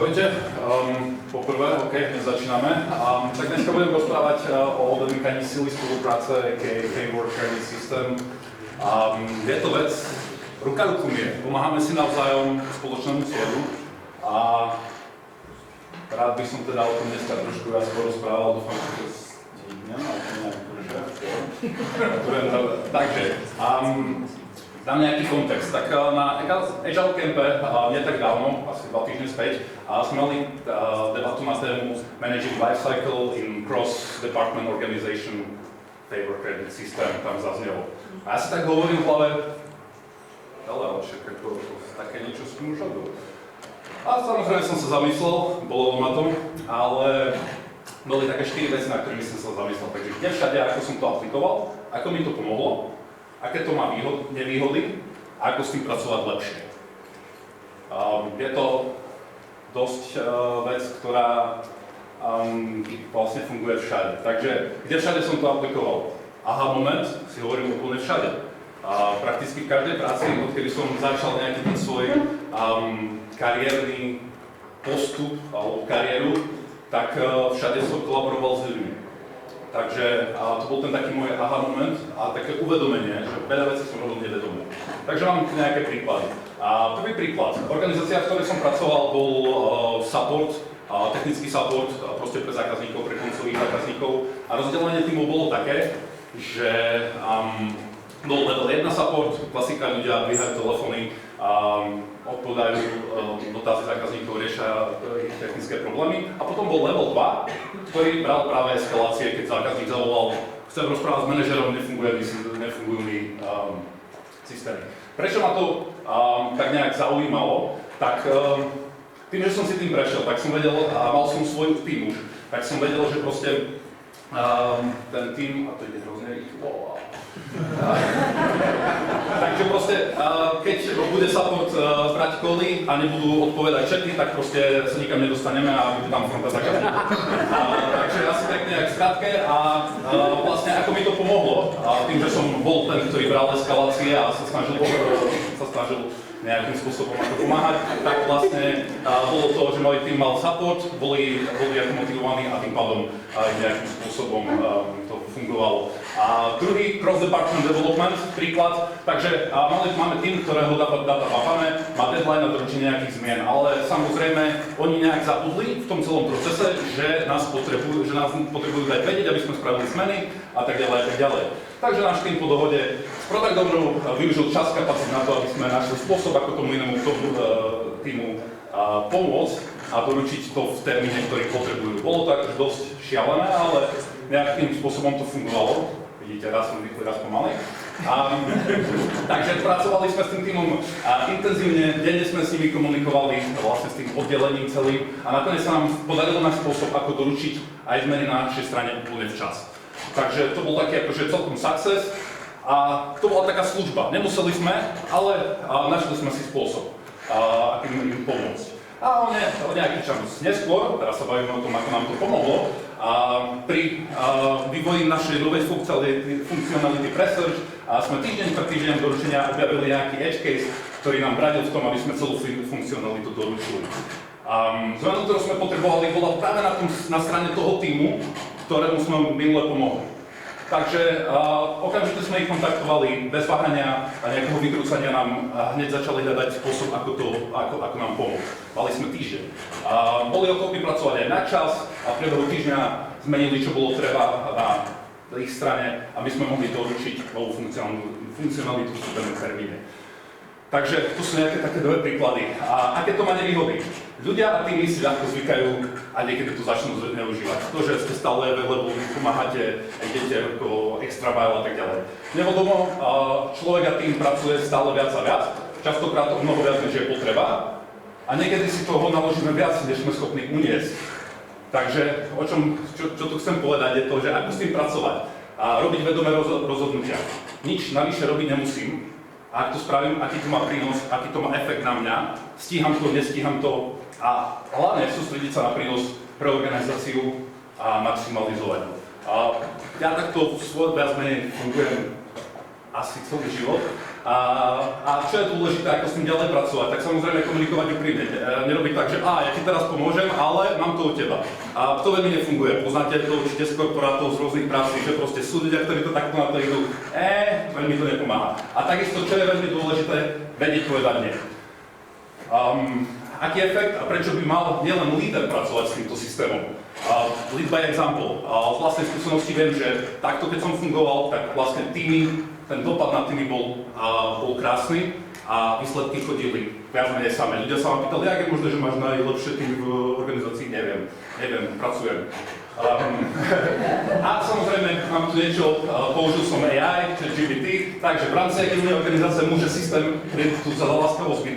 Ahojte, poprvé, hneď začíname. Tak dneska budem rozprávať o domýkaní sily spolupráce, a.k.a. Framework Training System. Je to vec, ruka ruku mie, pomáhame si navzájom k spoločnému cieľu a rád by som teda o tom dneska trošku viac porozprával, dúfam, že to stíhnem, ale to nejak takže, dám nejaký kontext. Tak na Agile Campe nie tak dávno, asi 2 týždne späť, sme mali debatu na tému Managing Lifecycle in Cross-Department Organization Framework Training System, tam zaznelo. A ja si tak hovorím v hlave, ale však ako také niečo s tým už robil. A samozrejme som sa zamyslel, bolo ma to, ale boli také 4 veci, na ktorými som sa zamyslel. Takže kde všade, ako som to aplikoval, ako mi to pomohlo, aké to má nevýhody a ako s tým pracovať lepšie. Je to dosť vec, ktorá vlastne funguje všade. Takže kde všade som to aplikoval? Aha, moment, si hovorím úplne všade. Prakticky v každej práci, odkedy som začal nejaký ten svoj kariérny postup alebo kariéru, tak všade som kolaboroval s ľuďmi. Takže to bol ten taký môj aha moment a také uvedomenie, že veľa vecí som robil nevedome. Takže mám nejaké príklady. Prvý príklad. Organizácia, v ktorej som pracoval, bol support, technický support proste pre zákazníkov, pre koncových zákazníkov. A rozdelenie týmov bolo také, že bol level 1 support, klasika, ľudia dvíhajú telefóny, odpovedajú dotázy zákazníkov, riešia ich technické problémy. A potom bol level 2, ktorý bral práve eskalácie, keď zákazník zavolal, chcem rozprávať s manažerom, nefungujú mi systémy. Prečo ma to tak nejak zaujímalo? Tak tým, že som si tým prešiel, tak som vedel, a mal som svoj tým už, tak som vedel, že proste ten tým, a to ide hrozne rýchlo, takže proste, keď bude support brať koly a nebudú odpovedať chaty, tak proste sa nikam nedostaneme a bude tam fronta zákazníkov. Takže asi tak nejak skratke a vlastne ako mi to pomohlo, tým, že som bol ten, ktorý bral eskalácie a sa snažil nejakým spôsobom ako pomáhať, tak vlastne bolo to, že môj tým mal support, boli ako motivovaní a tým pádom nejakým spôsobom to fungovalo. A druhý cross-department development, príklad, takže máme tým, ktorého data bafame, má deadline na doručenie nejakých zmien, ale samozrejme oni nejak zabudli v tom celom procese, že nás potrebujú dať vedieť, aby sme spravili zmeny a tak ďalej a tak ďalej. Takže náš tým po dohode s product ownerom využil čas kapacít na to, aby sme našli spôsob, ako tomu inému týmu pomôcť a doručiť to v termíne, ktorý potrebujú. Bolo to akože dosť šialené, ale nejakým spôsobom to fungovalo. Vidíte, raz som rýchly, raz pomalej. Takže pracovali sme s tým týmom intenzívne, denne sme s nimi komunikovali, vlastne s tým oddelením celým a nakoniec sa nám podarilo náš spôsob, ako doručiť aj zmeny na našej strane úplne včas. Takže to bol taký akože celkom success a to bola taká služba. Nemuseli sme, ale našli sme si spôsob, akým im pomôcť. A o nejaký čas neskôr, teraz sa bavíme o tom, ako nám to pomohlo, pri vývoji našej novej funkcionality Presearch sme týždeň pre týždeň doručenia objavili nejaký edge case, ktorý nám bradil v tom, aby sme celú funkcionalitu doručili. Zmenu, ktorú sme potrebovali, bola práve na strane toho týmu, ktorému sme minule pomohli. Takže okamžite sme ich kontaktovali, bez váhania a nejakého vykrúcania nám hneď začali hľadať spôsob, ako nám pomôcť. Mali sme týždeň. Boli ochotní pracovať aj na čas a v priebehu týždňa zmenili, čo bolo treba na ich strane, aby sme mohli doručiť novú funkcionalitu v súbežnom termíne. Takže tu sú nejaké také dve príklady. A aké to má nevýhody? Ľudia a týmy si ľahko zvykajú a niekedy to začnú zneužívať. To, že ste stále available, pomáhate, idete ako extra mile a tak ďalej. Nevodomo, človek a tým pracuje stále viac a viac, častokrát o mnoho viac, než je potreba a niekedy si toho naložíme viac, než sme schopní uniesť. Takže čo tu chcem povedať je to, že ako s tým pracovať a robiť vedomé rozhodnutia. Nič navyše robiť nemusím. A ak to spravím, aký to má prínos, aký to má efekt na mňa, stíham to, nestíham to a hlavne sústrediť sa na prínos pre organizáciu a maximalizovať ho. Ja takto viac menej fungujem asi celý život A čo je dôležité, ako s tým ďalej pracovať, tak samozrejme komunikovať úprimne. Nerobiť tak, že ja ti teraz pomôžem, ale mám to od teba. A to veľmi nefunguje. Poznáte to určite z korporátov, z rôznych prací, že proste sú ľudia, ktorí to takto na to idú. Veľmi to nepomáha. A takisto, čo je veľmi dôležité, vedieť povedať nie. Aký efekt a prečo by mal nielen líder pracovať s týmto systémom? Lead by example. Z vlastnej skúsenosti viem, že takto keď som fungoval, tak vlastne týmy, ten dopad na týmy bol krásny a výsledky chodili viac menej samé. Ľudia sa ma pýtali, jak je možné, že máš najlepšie týmy v organizácii? Neviem, pracujem. A samozrejme, mám tu niečo, použil som AI, ChatGPT, takže v rámci agilnej organizácie môže systém tu za láskavosť byť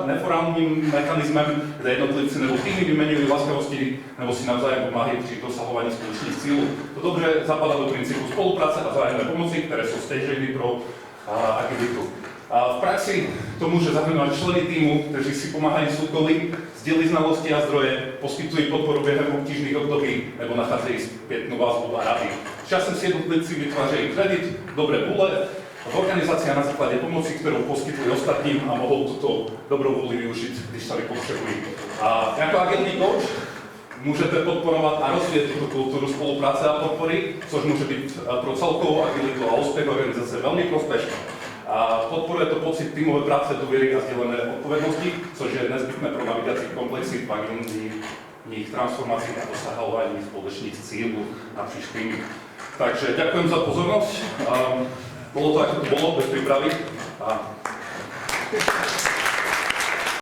neformálnym mechanizmem, kde jednotlivci nebo týmy vymenujú láskavosti nebo si navzájem pomáhajú pri dosahovaní spoločných cieľov. To dobre zapadá do princípu spolupráce a vzájomnej pomoci, ktoré sú stageny pro agilitu. V praxi to môže zahrňovať členy týmu, ktorí si pomáhajú s úkoly, zdieľajú znalosti a zdroje, poskytujú podporu behom obtížnych období nebo nachádzajú spätnú vazbu a rady. Časem si jednotlivci vytvářajú kredit, dobré vôle, v organizácii na základe pomoci, ktorú poskytujú ostatním a mohol túto dobrú vôľu využiť, když sa vypotrebujú. Ako agilný coach môžete podporovať a rozvíjať túto kultúru spolupráce a podpory, což môže byť pro celkovú agilitu a úspech organizácie veľmi prospešné. Podporuje to pocit týmovej práce, dôvery a zdieľané odpovednosti, což je nezbytné pro navigáciu komplexít v agilných transformácií a dosahovaní spoločných cieľov napříč tými. Takže ďakujem za pozornosť. Bolo to, ako to bolo, bez prípravy.